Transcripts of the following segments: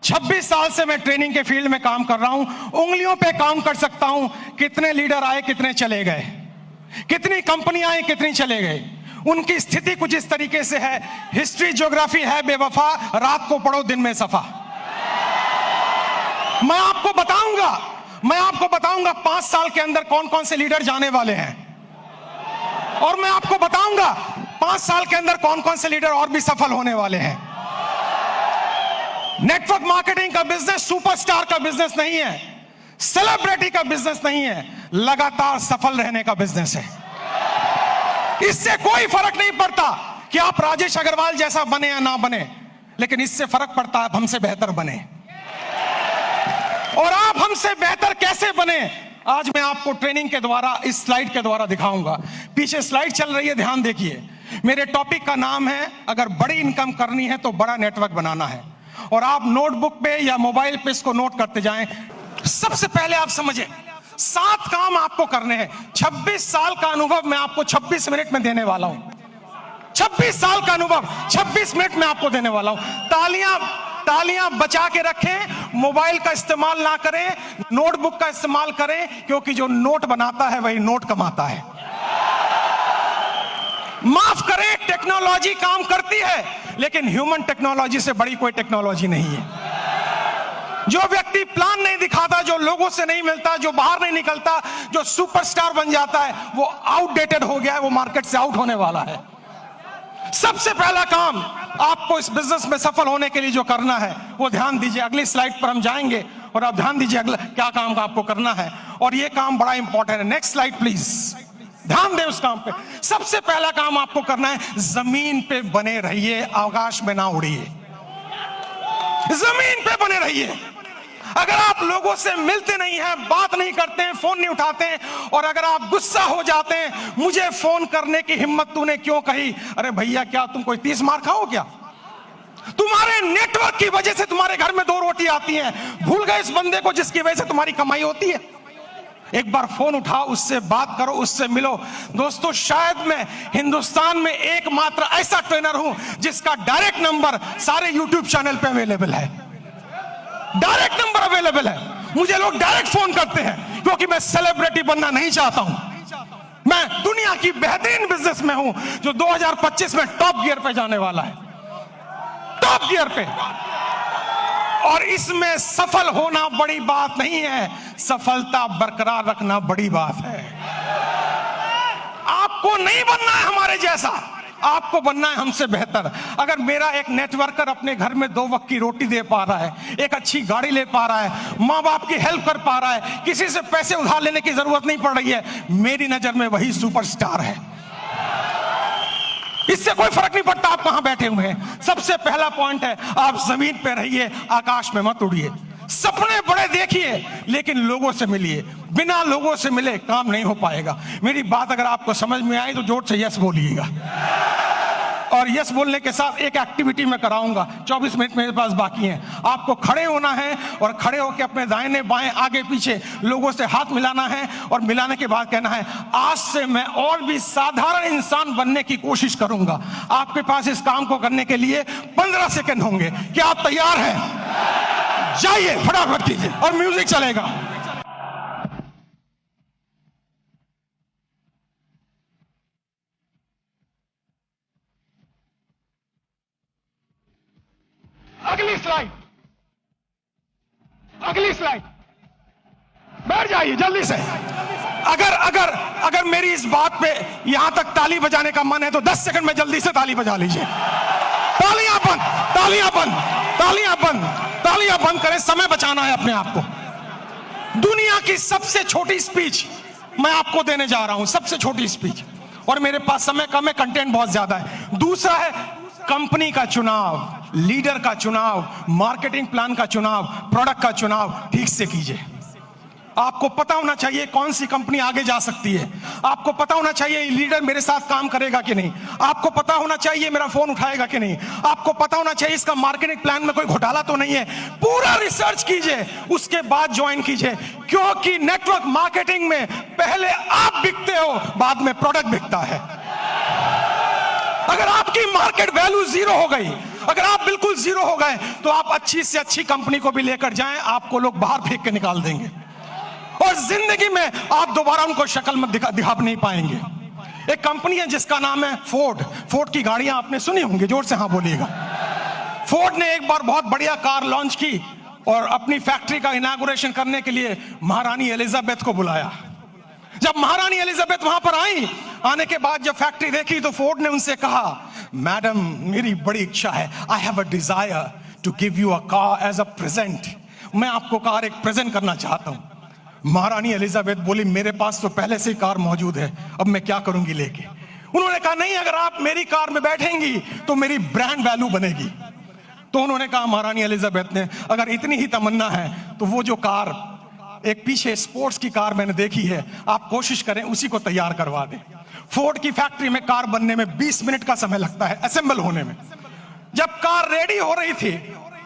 26 साल से मैं ट्रेनिंग के फील्ड में काम कर रहा हूं। उंगलियों पे काम कर सकता हूं कितने लीडर आए, कितने चले गए, कितनी कंपनियां आई, कितनी चले गए। उनकी स्थिति कुछ इस तरीके से है, हिस्ट्री ज्योग्राफी है बेवफा, रात को पढ़ो दिन में सफा। मैं आपको बताऊंगा 5 साल के अंदर कौन कौन से लीडर जाने वाले हैं, और मैं आपको बताऊंगा 5 साल के अंदर कौन कौन से लीडर और भी सफल होने वाले हैं। नेटवर्क मार्केटिंग का बिजनेस सुपरस्टार का बिजनेस नहीं है, सेलिब्रिटी का बिजनेस नहीं है, लगातार सफल रहने का बिजनेस है। इससे कोई फर्क नहीं पड़ता कि आप राजेश अग्रवाल जैसा बने या ना बने, लेकिन इससे फर्क पड़ता है आप हमसे बेहतर बने। और आप हमसे बेहतर कैसे बने, आज मैं आपको ट्रेनिंग के द्वारा, इस स्लाइड के द्वारा दिखाऊंगा। पीछे स्लाइड चल रही है, ध्यान देखिए। मेरे टॉपिक का नाम है, अगर बड़ी इनकम करनी है तो बड़ा नेटवर्क बनाना है। और आप नोटबुक पे या मोबाइल पे इसको नोट करते जाएं। सबसे पहले आप समझें, 7 काम आपको करने हैं। 26 साल का अनुभव मैं आपको 26 मिनट में देने वाला हूं। 26 साल का अनुभव 26 मिनट में आपको देने वाला हूं। तालियां बचा के रखें, मोबाइल का इस्तेमाल ना करें, नोटबुक का इस्तेमाल करें, क्योंकि जो नोट बनाता है वही नोट कमाता है। माफ करें, टेक्नोलॉजी काम करती है, लेकिन ह्यूमन टेक्नोलॉजी से बड़ी कोई टेक्नोलॉजी नहीं है। जो व्यक्ति प्लान नहीं दिखाता, जो लोगों से नहीं मिलता, जो बाहर नहीं निकलता, जो सुपरस्टार बन जाता है, वो आउटडेटेड हो गया है, वो मार्केट से आउट होने वाला है। सबसे पहला काम आपको इस बिजनेस में सफल होने के लिए जो करना है वो ध्यान दीजिए। अगली स्लाइड पर हम जाएंगे और आप ध्यान दीजिए अगला क्या काम का आपको करना है, और ये काम बड़ा इंपॉर्टेंट है। नेक्स्ट स्लाइड प्लीज, ध्यान दें उस काम पे। सबसे पहला काम आपको करना है, जमीन पे बने रहिए, आकाश में ना उड़िए। जमीन पे बने रहिए। अगर आप लोगों से मिलते नहीं हैं, बात नहीं करते हैं, फोन नहीं उठाते हैं, और अगर आप गुस्सा हो जाते हैं, मुझे फोन करने की हिम्मत तूने क्यों कही, अरे भैया क्या तुम कोई 30 मार खाओ क्या? तुम्हारे नेटवर्क की वजह से तुम्हारे घर में 2 रोटी आती हैं। भूल गए इस बंदे को जिसकी वजह से तुम्हारी कमाई होती है? एक बार फोन उठाओ, उससे बात करो, उससे मिलो। दोस्तों, शायद मैं हिंदुस्तान में एकमात्र ऐसा ट्रेनर हूं जिसका डायरेक्ट नंबर सारे यूट्यूब चैनल पे अवेलेबल है। डायरेक्ट नंबर अवेलेबल है। मुझे लोग डायरेक्ट फोन करते हैं, क्योंकि मैं सेलिब्रिटी बनना नहीं चाहता हूं। मैं दुनिया की बेहतरीन बिजनेस में हूं, जो 2025 में टॉप गियर पे जाने वाला है, टॉप गियर पे। और इसमें सफल होना बड़ी बात नहीं है, सफलता बरकरार रखना बड़ी बात है। आपको नहीं बनना है हमारे जैसा, आपको बनना है हमसे बेहतर। अगर मेरा एक नेटवर्कर अपने घर में 2 वक्त की रोटी दे पा रहा है, एक अच्छी गाड़ी ले पा रहा है, माँ बाप की हेल्प कर पा रहा है, किसी से पैसे उधार लेने की जरूरत नहीं पड़ रही है, मेरी नजर में वही सुपरस्टार है। इससे कोई फर्क नहीं पड़ता आप कहां बैठे हुए हैं। सबसे पहला पॉइंट है, आप जमीन पे रहिए, आकाश में मत उड़िए। सपने बड़े देखिए, लेकिन लोगों से मिलिए। बिना लोगों से मिले काम नहीं हो पाएगा। मेरी बात अगर आपको समझ में आई तो जोर से यस बोलिएगा। और यस बोलने के साथ एक एक्टिविटी मैं कराऊंगा। 24 मिनट मेरे पास बाकी हैं। आपको खड़े होना है और खड़े होकर अपने दाहिने बाएं आगे पीछे लोगों से हाथ मिलाना है, और मिलाने के बाद कहना है, आज से मैं और भी साधारण इंसान बनने की कोशिश करूंगा। आपके पास इस काम को करने के लिए 15 सेकंड होंगे। क्या आप तैयार हैं? जाइए, फटाफट कीजिए, और म्यूजिक चलेगा। अगली स्लाइड, बैठ जाइए जल्दी से। अगर मेरी इस बात पे यहां तक ताली बजाने का मन है तो 10 सेकंड में जल्दी से ताली बजा लीजिए। तालियां बंद, तालियां बंद, तालियां बंद, तालियां बंद करें, समय बचाना है अपने आप को। दुनिया की सबसे छोटी स्पीच मैं आपको देने जा रहा हूं, सबसे छोटी स्पीच, और मेरे पास समय कम है, कंटेंट बहुत ज्यादा है। दूसरा है कंपनी का चुनाव, लीडर का चुनाव, मार्केटिंग प्लान का चुनाव, प्रोडक्ट का चुनाव ठीक से कीजिए। आपको पता होना चाहिए कौन सी कंपनी आगे जा सकती है। आपको पता होना चाहिए लीडर मेरे साथ काम करेगा कि नहीं। आपको पता होना चाहिए मेरा फोन उठाएगा कि नहीं। आपको पता होना चाहिए इसका मार्केटिंग प्लान में कोई घोटाला तो नहीं है। पूरा रिसर्च कीजिए, उसके बाद ज्वाइन कीजिए, क्योंकि नेटवर्क मार्केटिंग में पहले आप बिकते हो, बाद में प्रोडक्ट बिकता है। अगर आपकी मार्केट वैल्यू 0 हो गई, अगर आप बिल्कुल जीरो हो गए तो आप अच्छी से अच्छी कंपनी को भी लेकर जाएं, आपको लोग बाहर फेंक के निकाल देंगे और जिंदगी में आप दोबारा उनको शक्ल में दिखा नहीं पाएंगे। एक कंपनी है जिसका नाम है फोर्ड। फोर्ड की गाड़ियां आपने सुनी होंगी, जोर से हाँ बोलिएगा। फोर्ड ने एक बार बहुत बढ़िया कार लॉन्च की और अपनी फैक्ट्री का इनॉग्रेशन करने के लिए महारानी एलिजाबेथ को बुलाया। जब महारानी एलिजाबेथ वहां पर आई, आने के बाद जब फैक्ट्री देखी तो फोर्ड ने उनसे कहा, मैडम मेरी बड़ी इच्छा है, I have a desire to give you a car as a present. मैं आपको कार एक प्रेजेंट करना चाहता हूं। महारानी एलिजाबेथ बोली, मेरे पास तो पहले से ही कार मौजूद है, अब मैं क्या करूंगी लेके। उन्होंने कहा, नहीं, अगर आप मेरी कार में बैठेंगी तो मेरी ब्रांड वैल्यू बनेगी। तो उन्होंने कहा, महारानी एलिजाबेथ ने, अगर इतनी ही तमन्ना है तो वो जो कार एक पीछे स्पोर्ट्स की कार मैंने देखी है, आप कोशिश करें उसी को तैयार करवा दें। फोर्ड की फैक्ट्री में कार बनने में 20 मिनट का समय लगता है, असेंबल होने में। जब कार रेडी हो रही थी,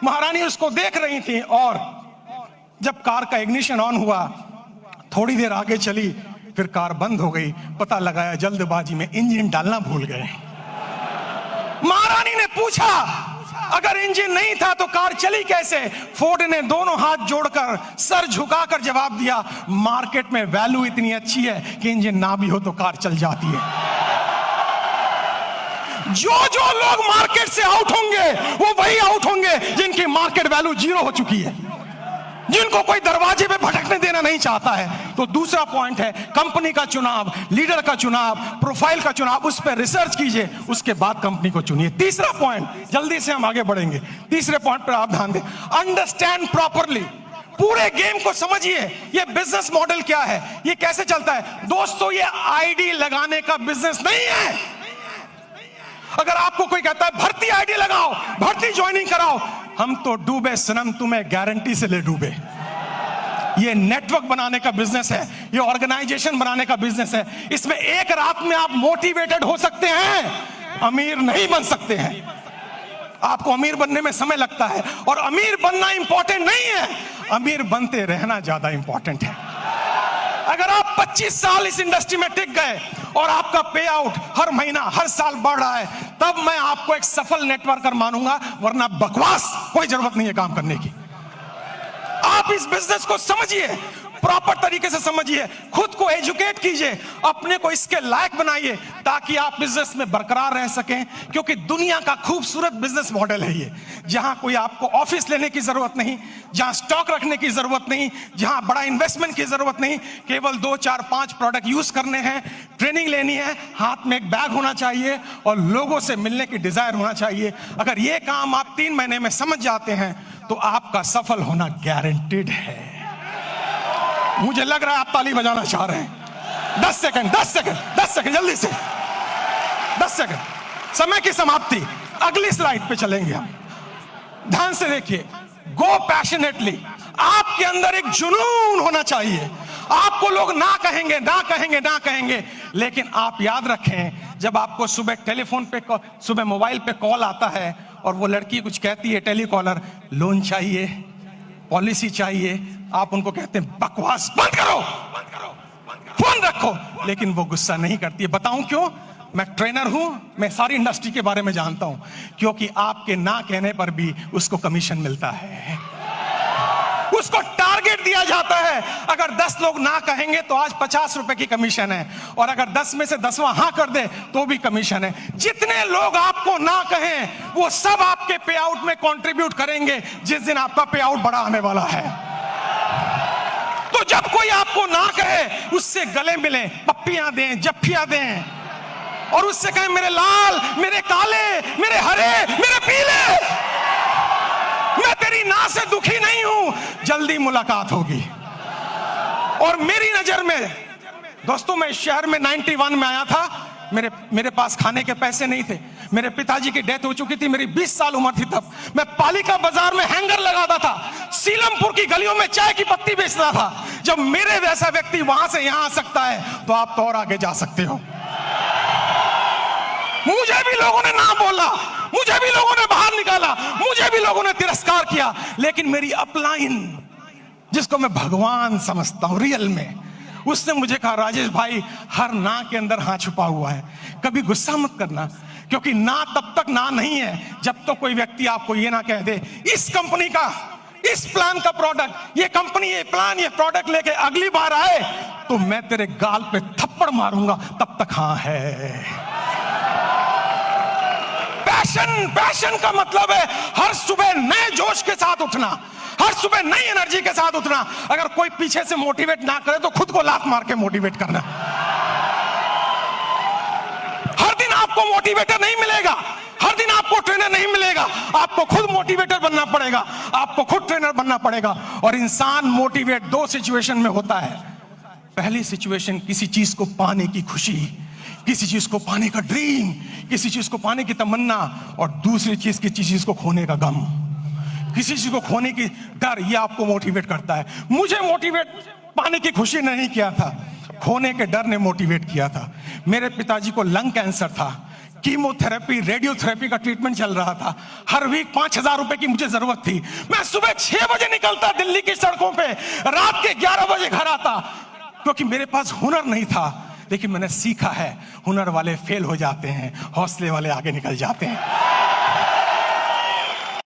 महारानी उसको देख रही थी और जब कार का इग्निशन ऑन हुआ, थोड़ी देर आगे चली, फिर कार बंद हो गई। पता लगाया जल्दबाजी में इंजन डालना भूल गए। महारानी ने पूछा, अगर इंजन नहीं था तो कार चली कैसे? फोर्ड ने दोनों हाथ जोड़कर सर झुकाकर जवाब दिया, मार्केट में वैल्यू इतनी अच्छी है कि इंजन ना भी हो तो कार चल जाती है। जो लोग मार्केट से आउट होंगे वो वही आउट होंगे जिनकी मार्केट वैल्यू जीरो हो चुकी है, जिनको कोई दरवाजे पे भटकने देना नहीं चाहता है। तो दूसरा पॉइंट है कंपनी का चुनाव, लीडर का चुनाव, प्रोफाइल का चुनाव, उस पर रिसर्च कीजिए, उसके बाद कंपनी को चुनिए। तीसरा पॉइंट, जल्दी से हम आगे बढ़ेंगे, तीसरे पॉइंट पर आप ध्यान दें, अंडरस्टैंड प्रॉपरली। पूरे गेम को समझिए, ये बिजनेस मॉडल क्या है, ये कैसे चलता है। दोस्तों, ये आईडी लगाने का बिजनेस नहीं है। अगर आपको कोई कहता है भर्ती आईडी लगाओ, भर्ती ज्वाइनिंग कराओ, हम तो डूबे सनम, तुम्हें गारंटी से ले डूबे। ये नेटवर्क बनाने का बिजनेस है, ये ऑर्गेनाइजेशन बनाने का बिजनेस है। इसमें एक रात में आप मोटिवेटेड हो सकते हैं, अमीर नहीं बन सकते हैं। आपको अमीर बनने में समय लगता है और अमीर बनना इंपॉर्टेंट नहीं है, अमीर बनते रहना ज्यादा इंपॉर्टेंट है। अगर आप 25 साल इस इंडस्ट्री में टिक गए और आपका पे आउट हर महीना हर साल बढ़ रहा है, तब मैं आपको एक सफल नेटवर्कर मानूंगा, वरना बकवास कोई जरूरत नहीं है काम करने की। आप इस बिजनेस को समझिए, प्रॉपर तरीके से समझिए, खुद को एजुकेट कीजिए, अपने को इसके लायक बनाइए ताकि आप बिजनेस में बरकरार रह सकें। क्योंकि दुनिया का खूबसूरत बिजनेस मॉडल है ये, जहां कोई आपको ऑफिस लेने की जरूरत नहीं, जहां स्टॉक रखने की जरूरत नहीं, जहां बड़ा इन्वेस्टमेंट की जरूरत नहीं, केवल 2, 4, 5 प्रोडक्ट यूज करने हैं, ट्रेनिंग लेनी है, हाथ में एक बैग होना चाहिए और लोगों से मिलने की डिजायर होना चाहिए। अगर ये काम आप 3 महीने में समझ जाते हैं तो आपका सफल होना गारंटेड है। मुझे लग रहा है आप ताली बजाना चाह रहे हैं। 10 सेकंड जल्दी से, 10 सेकंड, समय की समाप्ति। अगली स्लाइड पे चलेंगे हम, ध्यान से देखिए। गो पैशनेटली, आपके अंदर एक जुनून होना चाहिए। आपको लोग ना कहेंगे, लेकिन आप याद रखें, जब आपको सुबह टेलीफोन पे, सुबह मोबाइल पे कॉल आता है और वो लड़की कुछ कहती है, टेलीकॉलर, लोन चाहिए, पॉलिसी चाहिए, आप उनको कहते हैं बकवास बंद करो, फोन रखो, लेकिन वो गुस्सा नहीं करती है। बताऊं क्यों? मैं ट्रेनर हूं, मैं सारी इंडस्ट्री के बारे में जानता हूं। क्योंकि आपके ना कहने पर भी उसको कमीशन मिलता है, उसको टारगेट दिया जाता है। अगर 10 लोग ना कहेंगे तो आज 50 रुपए की कमीशन है, और अगर 10 में से 10वां हाँ कर दे तो भी कमीशन है। जितने लोग आपको ना कहें वो सब आपके पे आउट में कंट्रीब्यूट करेंगे जिस दिन आपका पे आउट बड़ा आने वाला है। तो जब कोई आपको ना कहे, उससे गले मिलें, पप्पियां दें, जफ्फियां दें, और उससे कहें मेरे लाल, मेरे काले, मेरे हरे, मेरे पीले, मैं तेरी ना से दुखी नहीं हूं, जल्दी मुलाकात होगी। और मेरी नजर में दोस्तों, मैं इस शहर में 91 में आया था, मेरे पास खाने के पैसे नहीं थे, मेरे पिताजी की डेथ हो चुकी थी, मेरी 20 साल उम्र थी तब। मैं पालिका बाजार में हैंगर लगाता था, सीलमपुर की गलियों में चाय की पत्ती बेचता था। जब मेरे जैसा व्यक्ति वहां से यहां आ सकता है तो आप तो और आगे जा सकते हो। मुझे भी लोगों ने ना बोला, मुझे भी लोगों ने बाहर निकाला, मुझे भी लोगों ने तिरस्कार किया, लेकिन मेरी अपलाइन, जिसको मैं भगवान समझता हूं रियल में, उसने मुझे कहा, राजेश भाई, हर ना के अंदर हाँ छुपा हुआ है, कभी गुस्सा मत करना, क्योंकि ना तब तक ना नहीं है जब तो कोई व्यक्ति आपको ये ना कह दे इस कंपनी का, इस प्लान का प्रोडक्ट, ये कंपनी, ये प्लान, ये प्रोडक्ट लेके अगली बार आए तो मैं तेरे गाल पे थप्पड़ मारूंगा, तब तक हाँ है। पैशन का मतलब है हर सुबह नए जोश के साथ उठना, हर सुबह नई एनर्जी के साथ उठना। अगर कोई पीछे से मोटिवेट ना करे तो खुद को लात मार के मोटिवेट करना। हर दिन आपको मोटिवेटर नहीं मिलेगा, हर दिन आपको ट्रेनर नहीं मिलेगा, आपको खुद मोटिवेटर बनना पड़ेगा, आपको खुद ट्रेनर बनना पड़ेगा। और इंसान मोटिवेट दो सिचुएशन में होता है। पहली सिचुएशन किसी चीज को पाने की खुशी, किसी चीज को पाने का ड्रीम, किसी चीज को पाने की तमन्ना, और दूसरी चीज किसी चीज को खोने का गम, किसी चीज को खोने की डर, ये आपको मोटिवेट करता है। मुझे मोटिवेट पाने की खुशी ने नहीं किया था, खोने के डर ने मोटिवेट किया था। मेरे पिताजी को लंग कैंसर था, कीमोथेरेपी, रेडियोथेरेपी का ट्रीटमेंट चल रहा था, हर वीक 5,000 रुपए की मुझे जरूरत थी। मैं सुबह 6 बजे निकलता दिल्ली की सड़कों पे, रात के 11 बजे घर आता, क्योंकि मेरे पास हुनर नहीं था। लेकिन मैंने सीखा है, हुनर वाले फेल हो जाते हैं, हौसले वाले आगे निकल जाते हैं।